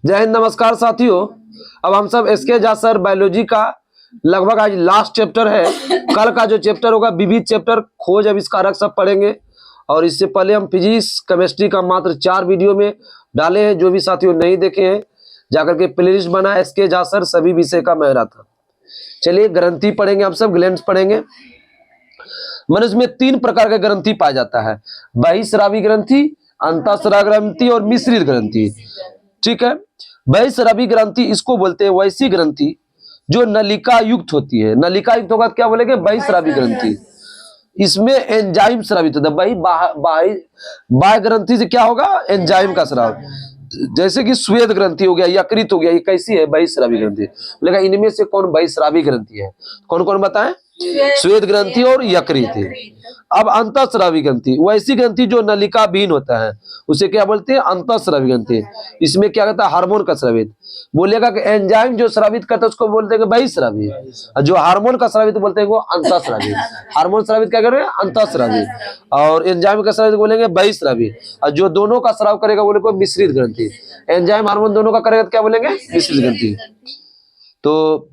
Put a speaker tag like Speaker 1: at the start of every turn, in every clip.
Speaker 1: जय हिंद, नमस्कार साथियों। अब हम सब एसके झा सर बायोलॉजी का लगभग आज लास्ट चैप्टर है। कल का जो चैप्टर होगा विविध चैप्टर खोज आविष्कारक सब पढ़ेंगे। और इससे पहले हम फिजिक्स केमिस्ट्री का मात्र 4 वीडियो में डाले हैं। जो भी साथियों नहीं देखे हैं जाकर के प्लेलिस्ट बना एसके झा सर सभी विषय का मैराथन। चलिए ग्रंथि पढ़ेंगे, हम सब ग्लैंड्स पढ़ेंगे। मनुष्य में 3 प्रकार का ग्रंथि पाया जाता है, बहिस्रावी ग्रंथि, अंतःस्रावी ग्रंथि और मिश्रित ग्रंथि। ठीक है, बहिस्रावी ग्रंथि इसको बोलते हैं वैसी ग्रंथि जो नलिका युक्त होती है। नलिका युक्त होगा क्या बोलेंगे? बहिस्रावी ग्रंथि। इसमें एंजाइम स्रावित होता है। बाह्य ग्रंथि से क्या होगा? एंजाइम का स्राव। जैसे कि श्वेत ग्रंथि हो गया, यकृत हो गया, ये कैसी है? बहिस्रावी ग्रंथि। बोलेगा इनमें से कौन बहिस्रावी ग्रंथि है? कौन कौन बताएं? श्वेत ग्रंथि और यकृत। अब अंतःस्रावी ग्रंथि वैसी ग्रंथि जो नलिका विहीन होता है, उसे क्या बोलते हैं? अंतःस्रावी ग्रंथि। इसमें क्या कहता है? हार्मोन का स्रावित। बोलेगा कि एंजाइम जो स्रावित करता है उसको बोलते हैं बहिस्रावी, जो हार्मोन का स्रावित बोलते हैं वो अंतःस्रावी। हार्मोन स्रावित क्या करेंगे? अंतःस्रावी। और एंजाइम का स्रावित बोलेंगे बहिस्रावी। और जो दोनों का स्राव करेगा बोलेगा मिश्रित ग्रंथि। एंजाइम हार्मोन दोनों का करेगा तो क्या बोलेंगे? मिश्रित ग्रंथि। तो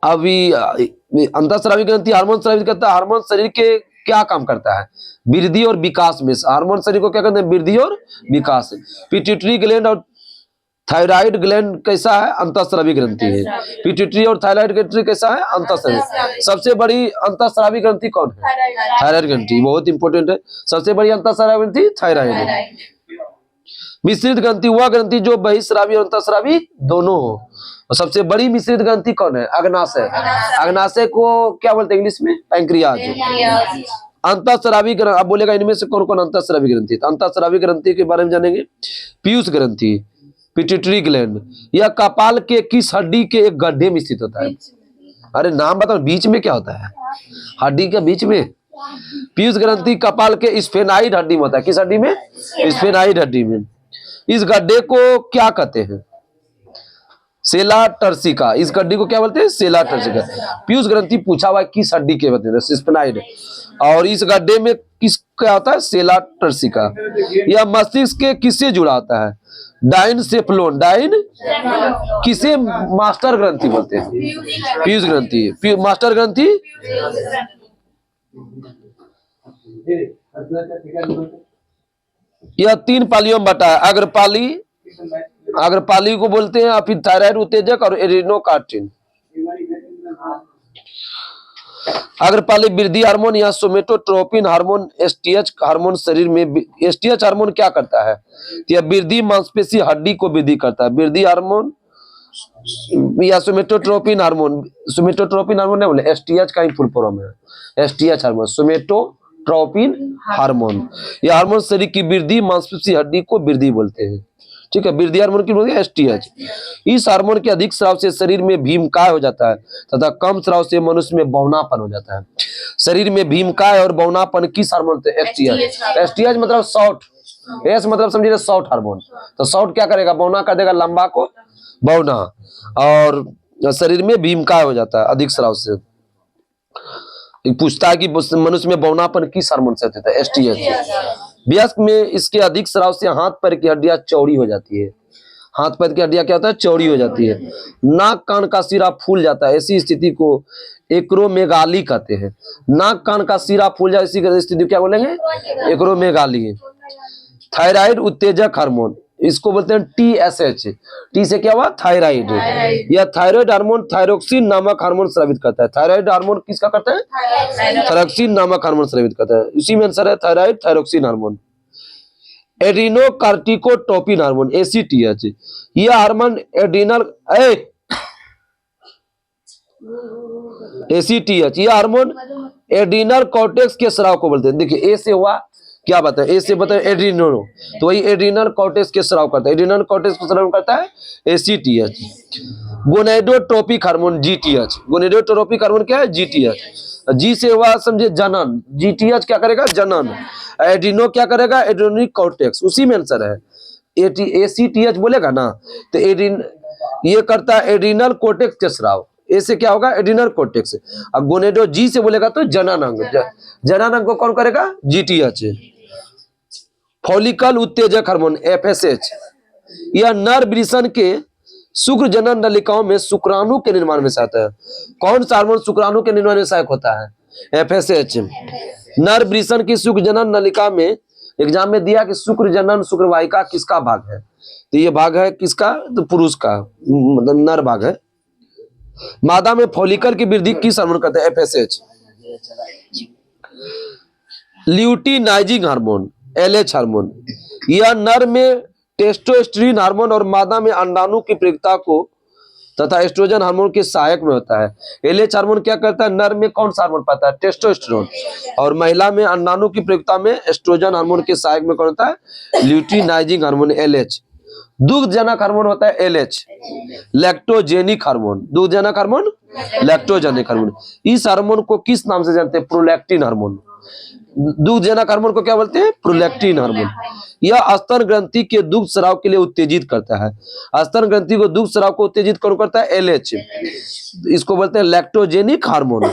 Speaker 1: अभी अंतःस्रावी ग्रंथि हार्मोन स्रावित करता है। हार्मोन शरीर के क्या काम करता है? वृद्धि और विकास में। हार्मोन शरीर को क्या करते हैं? वृद्धि और विकास। पिट्यूटरी ग्लैंड और थायराइड ग्लैंड कैसा है? अंतःस्रावी ग्रंथि है। पिट्यूटरी और थायराइड ग्रंथि कैसा है? अंतःस्रावी। सबसे बड़ी अंतःस्रावी ग्रंथि कौन है? थायराइड ग्रंथि। बहुत इंपॉर्टेंट है। सबसे बड़ी अंतःस्रावी ग्रंथि थायराइड है। मिश्रित ग्रंथि वह ग्रंथि जो बहिस्रावी और अंतःस्रावी दोनों हो। और सबसे बड़ी मिश्रित ग्रंथि कौन है? अग्नाशय। अग्नाशय को क्या बोलते हैं इंग्लिश में? पैंक्रियाज। अंतःस्रावी ग्रंथि। अब बोलेगा इनमें से कौन कौन अंतःस्रावी ग्रंथि? तो अंतःस्रावी ग्रंथि के बारे में जानेंगे। पीयूष ग्रंथि, पिट्यूटरी ग्लैंड, यह कपाल के किस हड्डी के एक गड्ढे में स्थित होता है? अरे नाम बताओ, बीच में क्या होता है? हड्डी के बीच में। पीयूष ग्रंथि कपाल के स्फेनाइड हड्डी में होता है। किस हड्डी में? स्फेनाइड हड्डी में। इस गड्ढे को क्या कहते हैं? सेला टर्सिका। इस गड्ढे को क्या बोलते हैं? सेला टर्सिका। पीयूष ग्रंथि पूछा हुआ किस हड्डी के होते हैं? स्फेनाइड। और इस गड्ढे में किस क्या होता है? सेला टर्सिका। यह मस्तिष्क के किससे जुड़ा होता है? डाइनसेफ्लोन। डाइन किसे मास्टर ग्रंथि बोलते हैं? पीयूष ग्रंथि। मास्टर ग्रंथि यह 3 पालियों में बटा है। अग्रपाली, अग्रपाली को बोलते हैं, फिर थायराइड उत्तेजक और एडिनोकार्टिन। अग्रपाली वृद्धि हार्मोन या सोमेटोट्रोपिन हार्मोन। एसटीएच हार्मोन शरीर में। एसटीएच हार्मोन क्या करता है? यह वृद्धि मांसपेशी हड्डी को वृद्धि करता है। वृद्धि हार्मोन या सोमेटोट्रोपिन हार्मोन। सोमेटोट्रोपिन हार्मोन नहीं बोले, एसटीएच का ही फुल फॉर्म है। STH hormone, somatotropin hormone. यह हार्मोन शरीर की वृद्धि मांसपेशी हड्डी को वृद्धि बोलते हैं। ठीक है, वृद्धि हार्मोन की बोलते हैं एसटीएच। इस हार्मोन के अधिक स्राव से शरीर में भीमकाय हो जाता है तथा कम स्राव से मनुष्य में बौनापन हो जाता है। शरीर में भीमकाय और बौनापन किस हार्मोन से? एसटीएच। एसटीएच मतलब शॉर्ट। एस मतलब समझिए शॉर्ट हार्मोन। तो शॉर्ट क्या करेगा? बौना कर देगा, लंबा को बौना। और शरीर में भीमकाय हो जाता है अधिक स्राव से। पूछता है कि मनुष्य में बौनापन किस हार्मोन से होता है? एसटीएच। वयस्क में इसके अधिक स्राव से हाथ पैर की हड्डियां चौड़ी हो जाती है। हाथ पैर की हड्डियां क्या होता है? चौड़ी हो जाती है। नाक कान का सिरा फूल जाता है। ऐसी स्थिति को एक्रोमेगाली कहते हैं। नाक कान का सिरा फूल जाए, इसी स्थिति क्या बोलेंगे? एक्रोमेगाली। थायराइड उत्तेजक हार्मोन इसको बोलते हैं टीएसएच। टी से क्या हुआ? थायराइड। यह थायराइड हार्मोन थायरोक्सिन नामक हार्मोन स्रावित करता है। थायराइड हार्मोन किसका करता है? थायरोक्सिन नामक हार्मोन स्रावित करता है। इसी में आंसर है thyroid thyroxine hormone. Adrenocorticotropin hormone ACTH. यह हार्मोन एड्रीनल एसीटीएच। यह हार्मोन एड्रीनल कॉर्टेक्स के स्राव को बोलते हैं। देखिए ए से हुआ क्या बताए? ए से बताए एड्रीनो, तो वही एड्रीनल कॉर्टेक्स के स्राव करता है। एड्रीनल कॉर्टेक्स को स्राव करता है ACTH. Gonadotropic hormone GTH. Gonadotropic hormone क्या है? जीटीएच। जी से हुआ समझे जनन। जीटीएच क्या करेगा? जनन। एड्रीनो क्या करेगा? एड्रीनिक कॉर्टेक्स। उसी में आंसर है। एसीटीएच बोलेगा ना तो एड्रीन ये करता है एड्रीनल कॉर्टेक्स के स्राव। ए से क्या होगा? Adrenal cortex. अब गोनेडो जी से बोलेगा तो जननांग। जननांग को कौन करेगा? जीटीएच। फॉलिकल उत्तेजक हार्मोन FSH, यह नर वृषण के शुक्र जनन नलिकाओं में शुक्राणु के निर्माण में सहायता है। कौन सा हार्मोन शुक्राणु के निर्माण में सहायक होता है? FSH। नर वृषण की शुक्र जनन नलिका में एग्जाम में दिया कि शुक्र जनन शुक्रवाहिका किसका भाग है, तो ये भाग है किसका? तो पुरुष का, मतलब नर भाग है। मादा में फॉलिकल की वृद्धि किस हार्मोन कहते हैं? FSH। Luteinising hormone LH hormone, यह नर में टेस्टोस्टेरोन हार्मोन और मादा में अंडाणु की प्रयोगिता को तथा एस्ट्रोजन हार्मोन के सहायक में होता है। LH हार्मोन क्या करता है? नर में कौन सा हार्मोन पाता है? टेस्टोस्टेरोन, और महिला में अंडाणु की प्रयोगिता में एस्ट्रोजन हार्मोन के सहायक में कौन होता है? Luteinizing hormone LH। दुग्धजनक हार्मोन होता है LH। लैक्टोजेनिक हार्मोन, दुग्धजनक हार्मोन लैक्टोजेनिक हार्मोन। इस हार्मोन को किस नाम से जानते हैं? Prolactin hormone. दुग्धजनक हार्मोन को क्या बोलते हैं? Prolactin hormone. यह स्तन ग्रंथि के दुग्ध स्राव के लिए उत्तेजित करता है। स्तन ग्रंथि को दुग्ध स्राव को उत्तेजित कौन करता है? LH। इसको बोलते हैं लैक्टोजेनिक हार्मोन।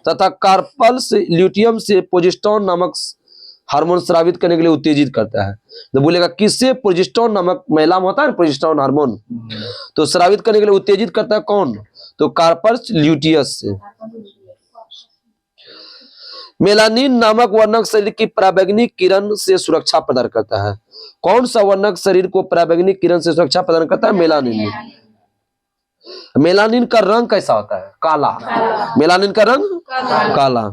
Speaker 1: तथा कार्पल्स ल्यूटियम से प्रोजेस्टेरोन नामक हार्मोन स्रावित करने के लिए उत्तेजित करता है। तो बोलेगा किससे? प्रोजेस्टेरोन नामक महिला में होता है प्रोजेस्टेरोन हार्मोन, तो स्रावित करने के लिए उत्तेजित करता है कौन? तो कार्पल्स ल्यूटियस से। मेलानिन नामक वर्णक शरीर की पराबैंगनी किरण से सुरक्षा प्रदान करता है। कौन सा वर्णक शरीर को पराबैंगनी किरण से सुरक्षा प्रदान करता है? मेलानिन। मेलानिन का रंग कैसा होता है? काला। मेलानिन का रंग काला।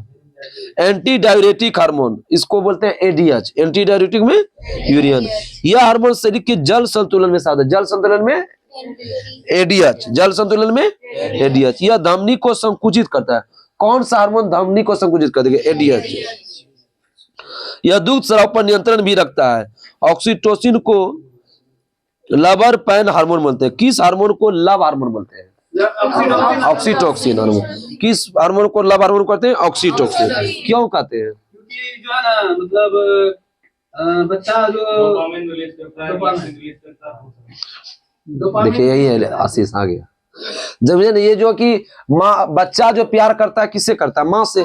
Speaker 1: एंटी डाययूरेटिक हार्मोन, इसको बोलते हैं ADH, एंटी डाययूरेटिक में यूरियन। यह हार्मोन शरीर के जल संतुलन में साधन, जल संतुलन में ADH, जल संतुलन में ADH। यह धमनी को संकुचित करता है। कौन सा हार्मोन धमनी को संकुचित कर देगा? ADH। यह दुग्ध स्राव पर नियंत्रण भी रखता है। ऑक्सीटोसिन को लवर पैन हार्मोन बोलते हैं। किस हार्मोन को लव हार्मोन बोलते हैं? Oxytocin hormone. किस हार्मोन को लव हार्मोन कहते हैं? ऑक्सीटोसिन। क्यों कहते हैं?
Speaker 2: क्योंकि जो है ना, मतलब बच्चा जो
Speaker 1: देखिए यही है, आशीष आ गया। जब ये जो कि माँ बच्चा जो प्यार करता है किससे करता है? माँ से।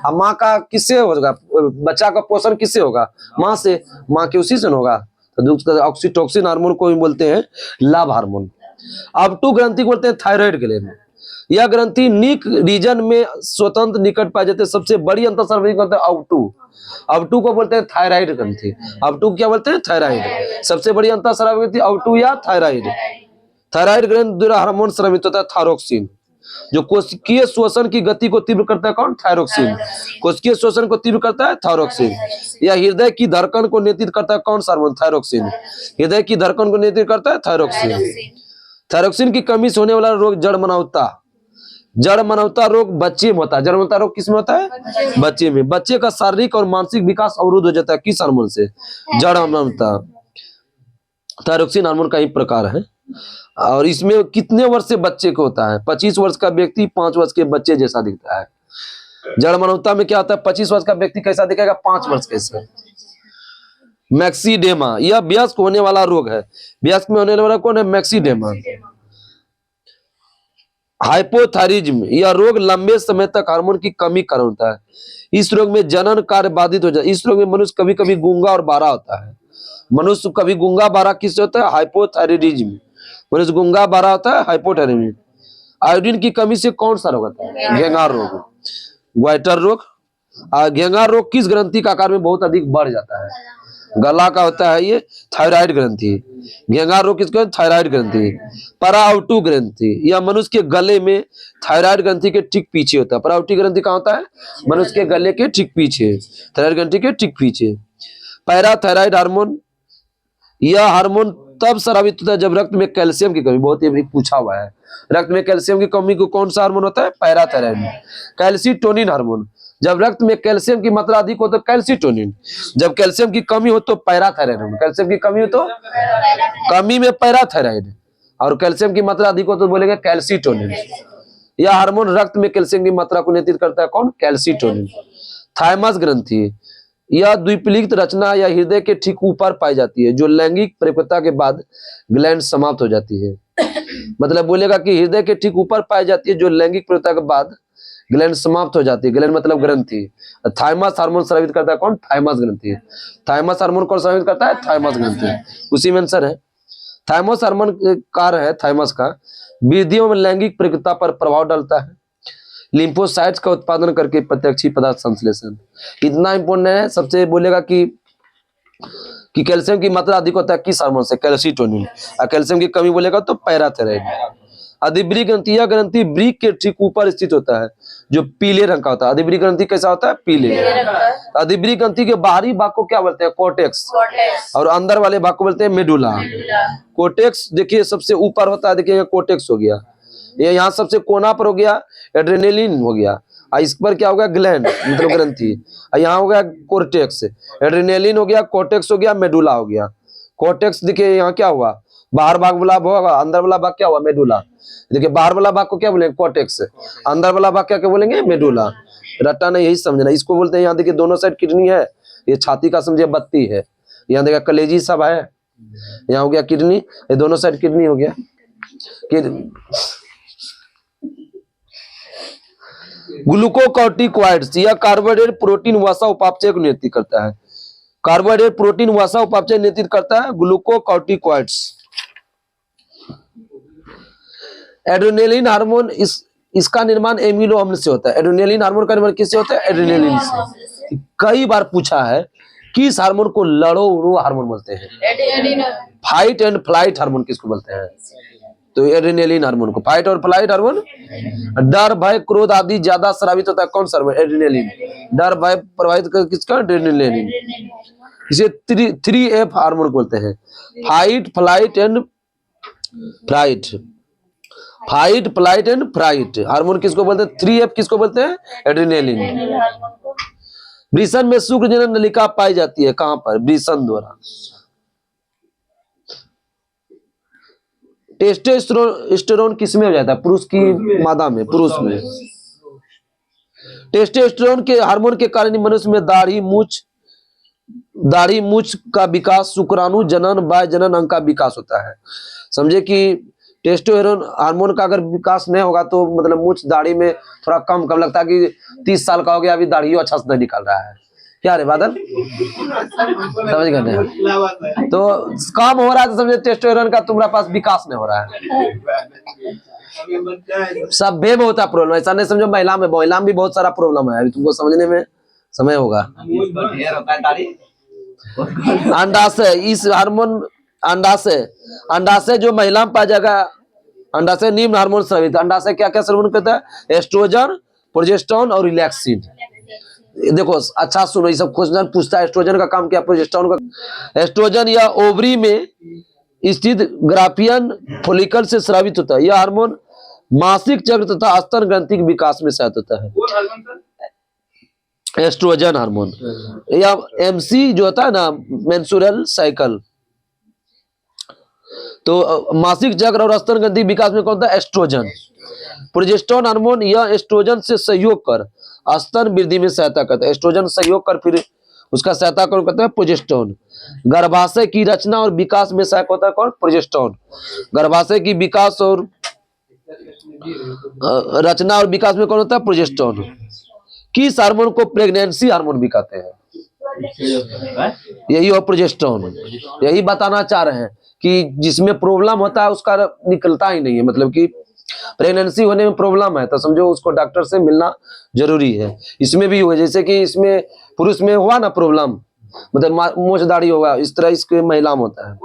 Speaker 1: अब माँ का किससे होगा? बच्चा का पोषण किससे होगा? माँ से। माँ के उसी से होगा। तो ऑक्सीटोसिन हार्मोन को भी बोलते हैं लव हार्मोन। अब ग्रंथि बोलते हैं थायराइड के लिए। यह ग्रंथि निक रीजन में स्वतंत्र निकट पाए जाते हैं। सबसे बड़ी अंतःस्रावी होता है अवटू को बोलते हैं थायराइड ग्रंथि। अवटू क्या बोलते हैं? थायराइड। सबसे बड़ी अंतःस्रावी ग्रंथि अवटू या थायराइड। थायराइड ग्रंथि द्वारा हार्मोन स्रावित होता है थायरोक्सिन, जो कोशिकीय श्वसन की गति को तीव्र करता है। कौन? थायरोक्सिन। कोशिकीय श्वसन को तीव्र करता है थायरोक्सिन। या हृदय की धड़कन को नियंत्रित करता है कौन सा हार्मोन? थायरोक्सिन। हृदय की धड़कन को नियंत्रित करता है थायरोक्सिन। थायरोक्सिन की कमी से होने वाला रोग जड़ मनौता रोग बच्चे में होता है। जड़ मनौता रोग किस में होता है? बच्चे में। बच्चे का शारीरिक और मानसिक विकास अवरुद्ध हो जाता है। किस हार्मोन से? जड़ मनौता। थायरोक्सिन हार्मोन का ही प्रकार है। और इसमें कितने वर्ष से बच्चे को होता है? 25 वर्ष का व्यक्ति 5 वर्ष के बच्चे जैसा दिखता है। जड़ मनौता में क्या होता है? 25 वर्ष का व्यक्ति कैसा दिखेगा? 5 वर्ष कैसा। मैक्सीडेमा, यह वयस्क होने वाला रोग है। वयस्क में होने वाला कौन है? मैक्सीडेमा। हाइपोथायरिज्म, यह रोग लंबे समय तक हार्मोन की कमी कारण होता है। इस रोग में जनन कार्य बाधित हो जाता है। इस रोग में मनुष्य कभी कभी गूंगा और बहरा होता है। मनुष्य कभी गूंगा बहरा किससे होता है? हाइपोथायरिज्म। मनुष्य गूंगा बहरा होता है हाइपोथायरिज्म। आयोडीन की कमी से कौन सा रोग होता है? घेंगार रोग, ग्वाइटर रोग। घेंगार रोग किस ग्रंथि का आकार में बहुत अधिक बढ़ जाता है? गला का होता है ये थायराइड ग्रंथि। घेंगार रोग किसको? थायराइड ग्रंथि। पराउटू ग्रंथि, यह मनुष्य के गले में थायराइड ग्रंथि के ठीक पीछे होता है। पराउटी ग्रंथि कहाँ होता है? मनुष्य के गले के ठीक पीछे, थायराइड ग्रंथि के ठीक पीछे। पैराथायराइड हार्मोन, यह हार्मोन तब स्रावित होता है जब रक्त में कैल्शियम की कमी, बहुत ही पूछा हुआ है। रक्त में कैल्शियम की कमी को कौन सा हार्मोन होता है? पैराथायराइड। कैल्सीटोनिन हार्मोन, जब रक्त में कैल्शियम की मात्रा अधिक हो तो कैल्सीटोनिन, जब कैल्शियम की कमी हो तो पैराथायराइड। कैल्शियम की कमी हो तो कमी में पैराथायराइड, और कैल्शियम की मात्रा अधिक हो तो बोलेंगे कैल्सीटोनिन। यह हार्मोन रक्त में कैल्शियम की मात्रा को नियंत्रित करता है। कौन? कैल्सीटोनिन। थाइमस ग्रंथि, यह द्विपलिक्त रचना या हृदय के ठीक ऊपर पाई जाती है, जो लैंगिक परिपक्वता के बाद ग्लैंड समाप्त हो जाती है। मतलब बोलेगा कि हृदय के ठीक ऊपर पाई जाती है, जो लैंगिक परिपक्वता के बाद ग्लैंड समाप्त हो जाती है। ग्लैंड मतलब ग्रंथि। थाइमस हार्मोन स्रावित करता है कौन? थाइमस ग्रंथि। थाइमस हार्मोन कौन स्रावित करता है? थाइमस ग्रंथि। उसी में आंसर है। थाइमस हार्मोन कार्य है थाइमस का, वृद्धियों में लैंगिक प्रक्रिया पर प्रभाव डालता है, लिम्फोसाइट्स का उत्पादन करके प्रत्यक्षी पदार्थ संश्लेषण। इतना इंपॉर्टेंट है। सबसे बोलेगा कि कैल्शियम की मात्रा अधिक होता है किस हार्मोन से? कैल्सिटोनिन। और कैल्शियम की कमी बोलेगा तो पैराथायराइड। अधिवृक्क ग्रंथि, यह ग्रंथि वृक्क के ठीक ऊपर स्थित होता है जो पीले रंग का होता है। अधिवृक्क ग्रंथि कैसा होता है? पीले। अधिवृक्क ग्रंथि के बाहरी भाग को क्या बोलते हैं? कोर्टेक्स। और अंदर वाले भाग को बोलते हैं मेडुला। कोर्टेक्स देखिए सबसे ऊपर होता है, देखिए कोर्टेक्स हो गया, ये यहाँ सबसे कोना पर हो गया एड्रेनलिन हो गया, और इस पर क्या हो गया? ग्लैंड मतलब ग्रंथि। और यहाँ हो गया कोर्टेक्स। एड्रेनलिन हो गया, कोर्टेक्स हो गया, मेडुला हो गया। कोर्टेक्स देखिए यहाँ क्या हुआ? बाहर भाग वाला होगा, अंदर वाला भाग क्या हुआ? मेडुला। देखिए बाहर वाला भाग को क्या बोलेंगे? कोर्टेक्स। अंदर वाला भाग क्या क्या बोलेंगे? मेडुला। रट्टा नहीं, यही समझना। इसको बोलते हैं, यहाँ देखिए दोनों साइड किडनी है, ये छाती का समझिए बत्ती है, यहाँ देखिए कलेजी सब है, यहाँ हो गया किडनी, ये दोनों साइड किडनी हो गया। ग्लूकोकॉर्टिकॉइड्स, यह कार्बोहाइड्रेट प्रोटीन वसा उपापचय को नियंत्रित करता है। कार्बोहाइड्रेट प्रोटीन वसा उपापचय नियंत्रित करता है ग्लूकोकॉर्टिकॉइड्स। एड्रेनलिन हार्मोन, इसका निर्माण एमिनो अम्ल से होता है। एड्रेनलिन हार्मोन का निर्माण किससे होता है? एड्रेनलिन से। कई बार पूछा है किस हार्मोन को लड़ो उड़ो हार्मोन बोलते हैं? फाइट एंड फ्लाइट हार्मोन किसको बोलते हैं? तो एड्रेनलिन हार्मोन को। फाइट और फ्लाइट हार्मोन। डर भय क्रोध आदि ज्यादा स्रावित होता है कौन सा हार्मोन? एड्रेनलिन। डर भय प्रभावित किसका? एड्रेनलिन। इसे 3F हार्मोन बोलते हैं, fight flight and flight. Fight flight and flight hormone किसको बोलते हैं? 3F किसको बोलते हैं? एड्रेनलिन। वृषण में शुक्र जनन नलिका पाई जाती है, कहां पर? वृषण द्वारा। टेस्टोस्टेरोन किसमें हो जाता है? पुरुष की मादा में, पुरुष में। टेस्टोस्टेरोन के हार्मोन के कारण मनुष्य में दाढ़ी मूछ का विकास, शुक्राणु जनन, बाह्य जनन अंग का विकास होता है। समझे कि टेस्टोस्टेरोन हार्मोन का अगर विकास नहीं होगा तो मतलब मूछ दाढ़ी में थोड़ा कम लगता है कि 30 साल का हो गया, अभी दाढ़ी अच्छा से नहीं निकल रहा है। क्या रे बादल, समझ गए? तो काम हो रहा है तो समझे टेस्टोस्टेरोन का तुम्हारे पास विकास नहीं हो रहा है। सब में होता है प्रॉब्लम, ऐसा नहीं समझो महिला में भी बहुत सारा प्रॉब्लम है, अभी तुमको समझने में समय होगा। अंडाशय, इस हार्मोन अंडाशय जो महिला में पाया जाएगा, अंडाशय निम्न हार्मोन स्रावित। अंडाशय क्या क्या स्रावन करता है? एस्ट्रोजन, प्रोजेस्टेरोन और रिलैक्सिन। देखो अच्छा सुनो, ये सब क्वेश्चन पूछता है। एस्ट्रोजन का काम क्या? प्रोजेस्टेरोन का। एस्ट्रोजन या ओवरी में स्थित ग्राफियन फॉलिकल से स्रावित होता है। यह हार्मोन मासिक चक्र तथा स्तन ग्रंथि के विकास में सहायता होता है। एस्ट्रोजन हार्मोन या MC जो होता है ना, मेंस्ट्रुअल साइकिल, तो मासिक चक्र और स्तन ग्रंथि विकास में कौन होता है? एस्ट्रोजन। प्रोजेस्टेरोन हार्मोन, यह एस्ट्रोजन से सहयोग कर स्तन वृद्धि में सहायता करता है। एस्ट्रोजन सहयोग कर फिर उसका सहायता कौन करता है? प्रोजेस्टेरोन। गर्भाशय की रचना और विकास में सहायक होता है कौन? प्रोजेस्टेरोन। गर्भाशय की विकास और रचना और विकास में कौन होता है? प्रोजेस्टेरोन। किस हार्मोन को प्रेगनेंसी हार्मोन भी कहते हैं? यही हो प्रोजेस्टेरोन। यही बताना चाह रहे हैं कि जिसमें प्रॉब्लम होता है उसका निकलता ही नहीं है, मतलब कि प्रेगनेंसी होने में प्रॉब्लम है तो समझो उसको डॉक्टर से मिलना जरूरी है। इसमें भी हुआ, जैसे कि इसमें पुरुष में हुआ ना प्रॉब्लम, मतलब मूछ दाढ़ी होगा, इस तरह इसके महिला में होता है।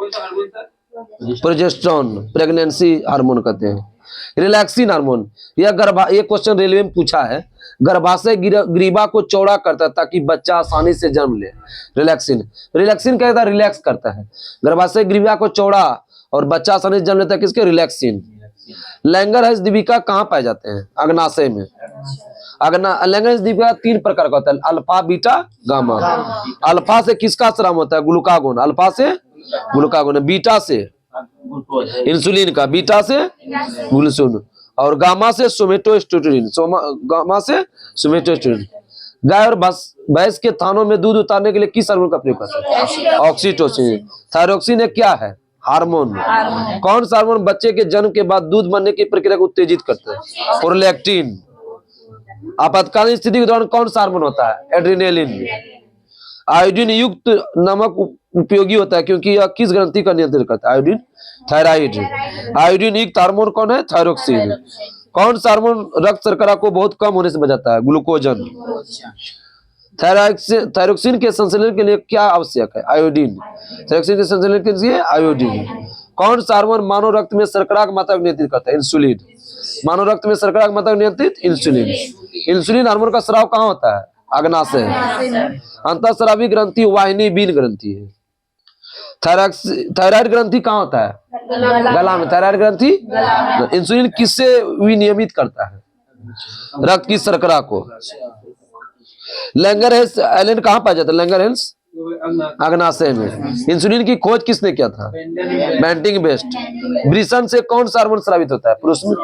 Speaker 1: प्रोजेस्टेरोन प्रेगनेंसी हार्मोन कहते हैं। रिलैक्सिन हार्मोन, यह क्वेश्चन रेलवे में पूछा है। गर्भाशय ग्रीवा को चौड़ा करता है ताकि बच्चा आसानी से जन्म ले। रिलैक्सिन क्या कहता है? रिलैक्स करता है। गर्भाशय ग्रीवा को चौड़ा और बच्चा आसानी से जन्म लेता है, किसके? रिलैक्सिन। लैंगरहंस दीपिका कहाँ पाए जाते हैं? अग्नाशय में। लैंगरहंस दीपिका 3 प्रकार का होता है, अल्फा, बीटा, गामा। अल्फा से किसका स्राव होता है? ग्लूकागोन। अल्फा से ग्लूकागोन। बीटा से इंसुलिन का, बीटा से ग्लूकागोन, और गामा से सोमेटोस्टेरोन। गामा से सोमेटोस्टेरोन। गाय और भैंस के थानों में दूध उतारने के लिए किस हार्मोन का प्रयोग करते हैं? ऑक्सीटोसिन। थायरोक्सिन क्या है? हार्मोन। कौन सा हार्मोन बच्चे के जन्म के बाद दूध बनने की प्रक्रिया को उत्तेजित करता है? प्रोलैक्टिन। आपातकालीन स्थिति के दौरान कौन सा हार्मोन होता है? एड्रेनालिन। आयोडीन युक्त नमक उपयोगी होता है क्योंकि यह किस ग्रंथि का नियंत्रण करता है? Iodine, thyroid. आयोडीन युक्त हार्मोन कौन है? थायरोक्सिन। कौन सा हार्मोन रक्त शर्करा को बहुत कम होने से बचाता है? ग्लूकोजन। थायरोक्सिन के संश्लेषण के लिए क्या आवश्यक है? आयोडीन। थायरोक्सिन के संश्लेषण के लिए आयोडीन। कौन सा हार्मोन मानव रक्त में शर्करा की मात्रा को नियंत्रित करता है? इंसुलिन। मानव रक्त में शर्करा की मात्रा को नियंत्रित इंसुलिन। इंसुलिन हार्मोन का स्राव कहाँ होता है? अग्नाशय। अंतःस्रावी ग्रंथि वाहिनी बीन ग्रंथि है। थायराइड ग्रंथि कहाँ होता है? गला में। थायराइड ग्रंथि इंसुलिन किससे विनियमित करता है? रक्त की शर्करा को। लैंगरहैंस आइलैंड कहाँ पाया जाता है? लैंगरहैंस अग्नाशय में। इंसुलिन की खोज किसने किया था? Banting Best. वृषण से कौन सा हार्मोन स्रावित होता है? पुरुष में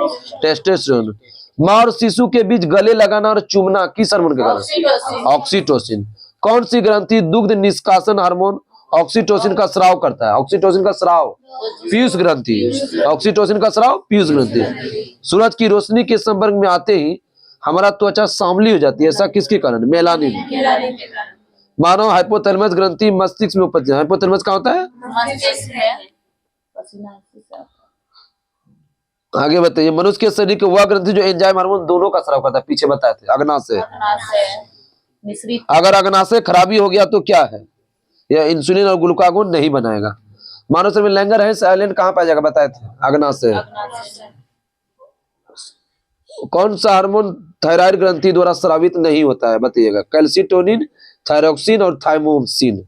Speaker 1: टेस्टोस्टेरोन। माँ और शिशु के बीच गले लगाना और चूमना किस हार्मोन के कारण? ऑक्सीटोसिन। कौन सी ग्रंथि दुग्ध निष्कासन हार्मोन ऑक्सीटोसिन का स्राव करता है? ऑक्सीटोसिन का स्राव पीयूष ग्रंथि। ऑक्सीटोसिन का स्राव पीयूष ग्रंथि। सूरज की रोशनी के संपर्क में आते ही हमारा त्वचा सांवली हो जाती है, ऐसा किसके कारण? मेलानिन। मानव हाइपोथैलेमस ग्रंथि मस्तिष्क में उपस्थित है। हाइपोथैलेमस कहाँ होता है? आगे बताइए। मनुष्य के शरीर के वह ग्रंथि जो एंजाइम हार्मोन दोनों का स्राव करता है, पीछे बताए थे, अग्नाशय। अगर अग्नाशय खराबी हो गया तो क्या है? यह इंसुलिन और ग्लूकागोन नहीं बनाएगा। मानव शरीर में लैंगरहैंस आइलैंड कहाँ पाया जाएगा? बताए थे, अग्नाशय। कौन सा हार्मोन थायराइड ग्रंथि द्वारा स्रावित नहीं होता है? बताइएगा। कैल्सिटोनिन, थायरोक्सिन और थाइमोसिन।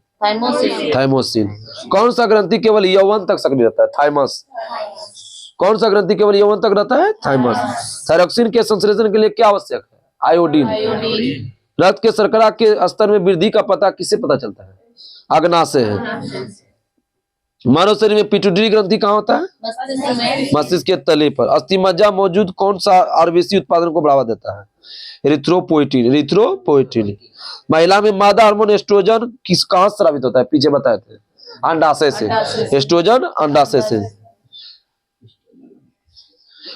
Speaker 1: थाइमोसिन। कौन सा ग्रंथि केवल यौवन तक सक्रिय रहता है? थाइमस। कौन सा ग्रंथि केवल यौवन तक रहता है? थाइमस। थायरोक्सिन के संश्लेषण के लिए क्या आवश्यक है? आयोडीन। रक्त के शर्करा के स्तर में वृद्धि का पता किससे पता चलता है? अग्नाशय है। मानव शरीर में पिट्यूटरी ग्रंथि कहाँ होता है? मस्तिष्क के तले पर। अस्थिमज्जा मौजूद कौन सा आरबीसी उत्पादन को बढ़ावा देता है? एरिथ्रोपोइटिन। एरिथ्रोपोइटिन। महिला में मादा हार्मोन एस्ट्रोजन किस कहाँ स्रावित होता है? पीछे बताए थे, अंडाशय से। एस्ट्रोजन अंडाशय से।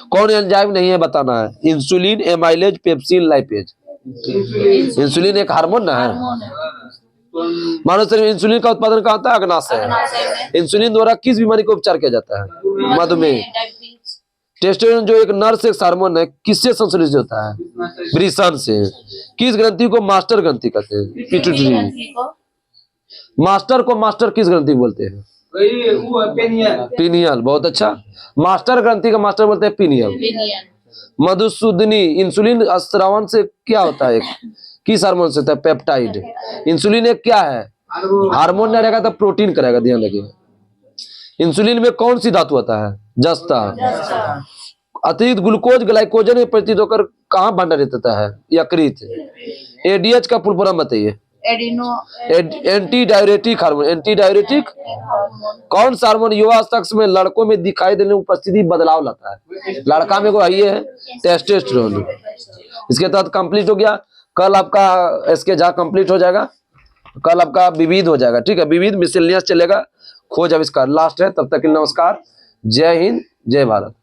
Speaker 1: कौन एंजाइम नहीं है बताना है? Insulin, amylase, pepsin, lipase. Insulin एक हार्मोन ना है। मानव शरीर में इंसुलिन का उत्पादन कहाँ होता है? अग्नाशय। इंसुलिन द्वारा किस बीमारी का उपचार किया जाता है? मधुमेह। टेस्टोस्टेरोन जो एक नर सेक्स हार्मोन है किससे संश्लेषित होता है? वृषण से। किस ग्रंथि को मास्टर ग्रंथि कहते हैं? पिट्यूटरी। मास्टर को मास्टर किस ग्रंथि बोलते हैं? पीनियल। बहुत अच्छा। मास्टर ग्रंथि का मास्टर बोलते हैं पीनियल। मधुसूदनी। इंसुलिन स्रावन से क्या होता है? किस हार्मोन से होता है? पेप्टाइड। इंसुलिन एक क्या है? हार्मोन नहीं रहेगा तो प्रोटीन करेगा, ध्यान रखिए। इंसुलिन में कौन सी धातु होता है? जस्ता। अतिरिक्त ग्लूकोज ग्लाइकोजन में परिवर्तित होकर कहाँ भंडारित होता है? यकृत। एडीएच का फुल फॉर्म बताइए। Anti diuretic hormone. Anti diuretic. कौन सा हार्मोन युवावस्था में लड़कों में दिखाई देने उपस्थिति बदलाव लाता है? लड़का में को है टेस्टोस्टेरोन। इसके तहत कंप्लीट हो गया। कल आपका एसके झा कंप्लीट हो जाएगा। कल आपका विविध हो जाएगा, ठीक है। विविध मिसलेनियस चलेगा, खोज आविष्कार लास्ट है। तब तक के लिए नमस्कार, जय हिंद, जय भारत।